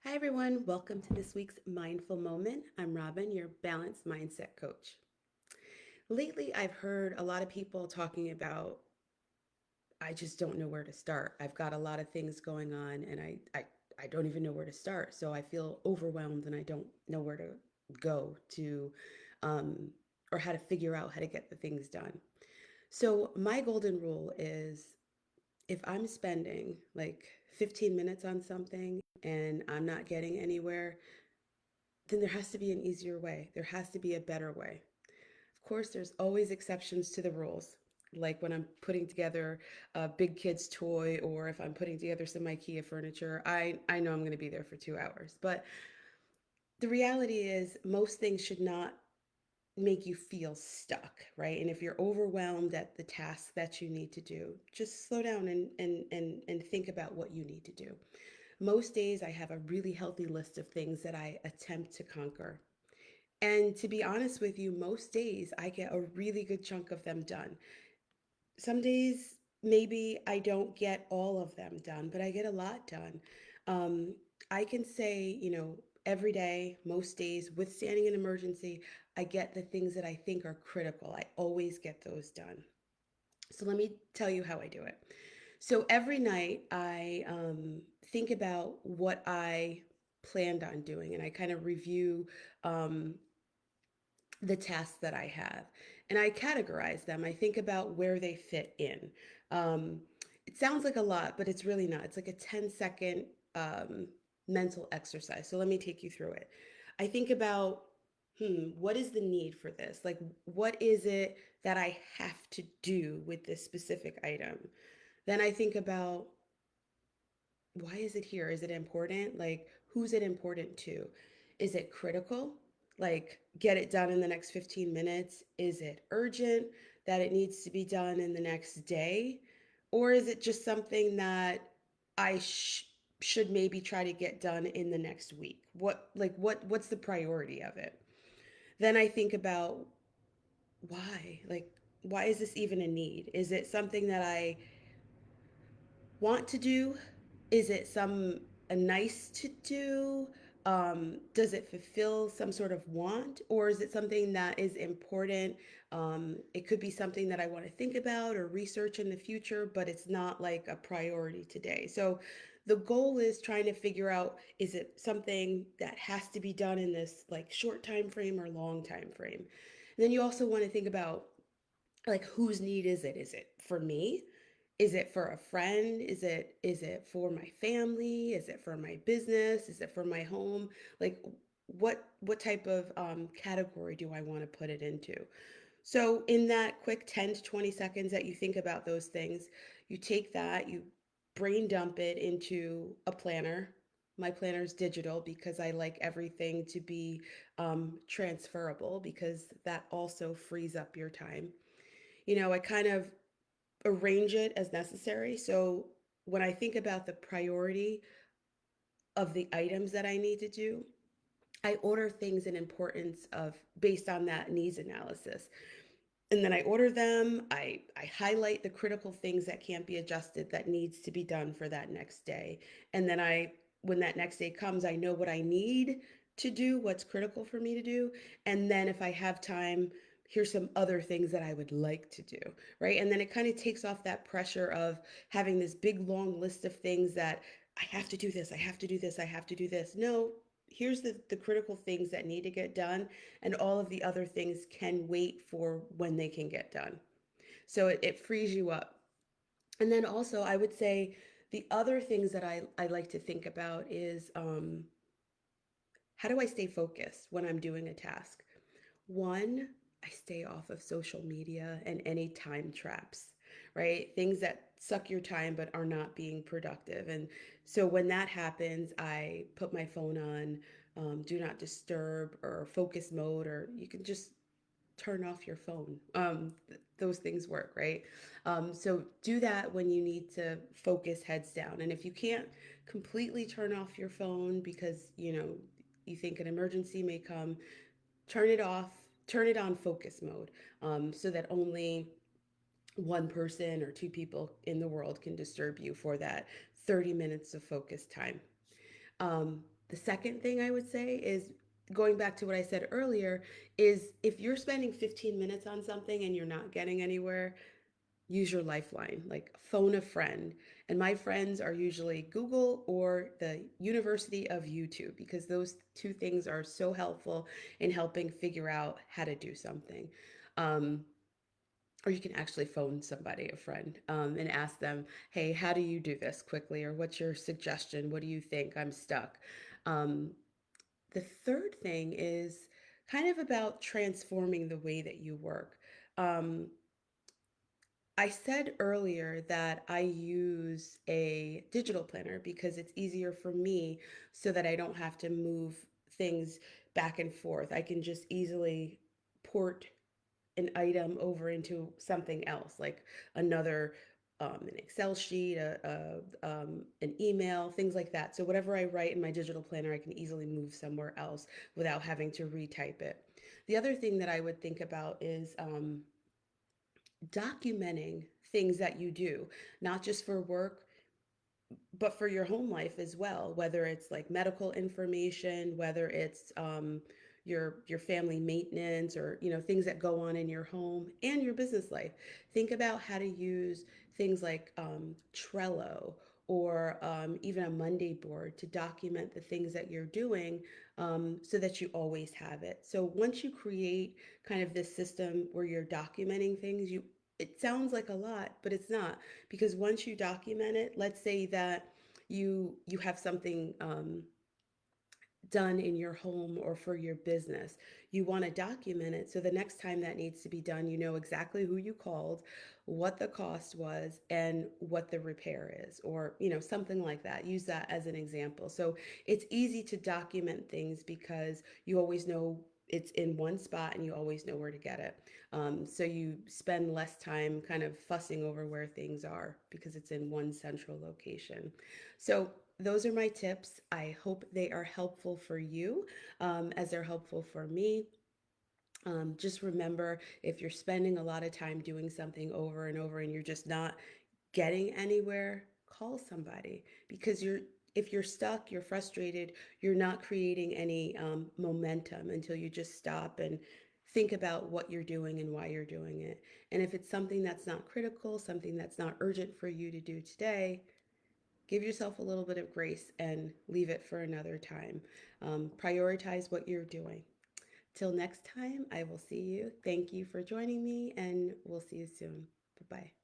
Hi, everyone. Welcome to this week's Mindful Moment. I'm Robin, your balanced mindset coach. Lately, I've heard a lot of people talking about, I just don't know where to start. I've got a lot of things going on and I don't even know where to start. So I feel overwhelmed and I don't know where to go to, um, or how to figure out how to get the things done. So my golden rule is if I'm spending like 15 minutes on something and I'm not getting anywhere, then there has to be an easier way. There has to be a better way. Of course, there's always exceptions to the rules. Like when I'm putting together a big kid's toy or if I'm putting together some IKEA furniture, I know I'm going to be there for 2 hours. But the reality is, most things should not make you feel stuck, right? And if you're overwhelmed at the task that you need to do, just slow down and think about what you need to do. Most days, I have a really healthy list of things that I attempt to conquer. And to be honest with you, most days I get a really good chunk of them done. Some days, maybe I don't get all of them done, but I get a lot done. Um, I can say, every day, most days, withstanding an emergency, I get the things that I think are critical. I always get those done. So let me tell you how I do it. So every night I think about what I planned on doing and I kind of review um, the tasks that I have. And I categorize them. I think about where they fit in. Um, it sounds like a lot, but it's really not. It's like a 10-second um, mental exercise. So let me take you through it. I think about, what is the need for this? Like, what is it that I have to do with this specific item? Then I think about, why is it here? Is it important? Like, who's it important to? Is it critical? Like, get it done in the next 15 minutes? Is it urgent that it needs to be done in the next day? Or is it just something that I should maybe try to get done in the next week? What's the priority of it? Then I think about why? Like, why is this even a need? Is it something that I want to do? Is it a nice to do? Does it fulfill some sort of want, or is it something that is important? It could be something that I want to think about or research in the future, but it's not like a priority today. So the goal is trying to figure out, is it something that has to be done in this like short time frame or long time frame? And then you also want to think about, like, whose need is it? Is it for me? Is it for a friend? Is it for my family? Is it for my business? Is it for my home? Like, what type of category do I want to put it into? So in that quick 10 to 20 seconds that you think about those things, you take that, you brain dump it into a planner. My planner is digital because I like everything to be transferable, because that also frees up your time. I kind of arrange it as necessary. So when I think about the priority of the items that I need to do, I order things in importance of based on that needs analysis. And then I order them, I highlight the critical things that can't be adjusted that needs to be done for that next day. And then when that next day comes, I know what I need to do, what's critical for me to do. And then if I have time, here's some other things that I would like to do, right? And then it kind of takes off that pressure of having this big long list of things that I have to do this, I have to do this, I have to do this. No, here's the critical things that need to get done, and all of the other things can wait for when they can get done. So it frees you up. And then also, I would say the other things that I like to think about is, how do I stay focused when I'm doing a task? One, I stay off of social media and any time traps, right? Things that suck your time but are not being productive. And so when that happens, I put my phone on do not disturb or focus mode, or you can just turn off your phone. Those things work, right? So do that when you need to focus heads down. And if you can't completely turn off your phone because you think an emergency may come, turn it off, turn it on focus mode, so that only one person or two people in the world can disturb you for that 30 minutes of focus time. The second thing I would say is going back to what I said earlier is if you're spending 15 minutes on something and you're not getting anywhere, use your lifeline, like phone a friend. And my friends are usually Google or the University of YouTube because those two things are so helpful in helping figure out how to do something. Um, or you can actually phone somebody, a friend, and ask them, hey, how do you do this quickly? Or what's your suggestion? What do you think? I'm stuck. Um, the third thing is kind of about transforming the way that you work. Um, I said earlier that I use a digital planner because it's easier for me so that I don't have to move things back and forth. I can just easily port an item over into something else, like another an Excel sheet, an email, things like that. So whatever I write in my digital planner, I can easily move somewhere else without having to retype it. The other thing that I would think about is documenting things that you do, not just for work, but for your home life as well, whether it's like medical information, whether it's your family maintenance, or things that go on in your home and your business life. Think about how to use things like Trello or even a Monday board to document the things that you're doing, so that you always have it. So once you create kind of this system where you're documenting things, you it sounds like a lot, but it's not, because once you document it, let's say that you have something done in your home or for your business, you want to document it so the next time that needs to be done, you know exactly who you called, what the cost was, and what the repair is, or something like that. Use that as an example. So it's easy to document things because you always know it's in one spot and you always know where to get it. So you spend less time kind of fussing over where things are because it's in one central location. So those are my tips. I hope they are helpful for you, as they're helpful for me. Just remember, if you're spending a lot of time doing something over and over and you're just not getting anywhere, call somebody, because if you're stuck, you're frustrated, you're not creating any momentum until you just stop and think about what you're doing and why you're doing it. And if it's something that's not critical, something that's not urgent for you to do today, give yourself a little bit of grace and leave it for another time. Prioritize what you're doing. Till next time, I will see you. Thank you for joining me, and we'll see you soon. Bye bye.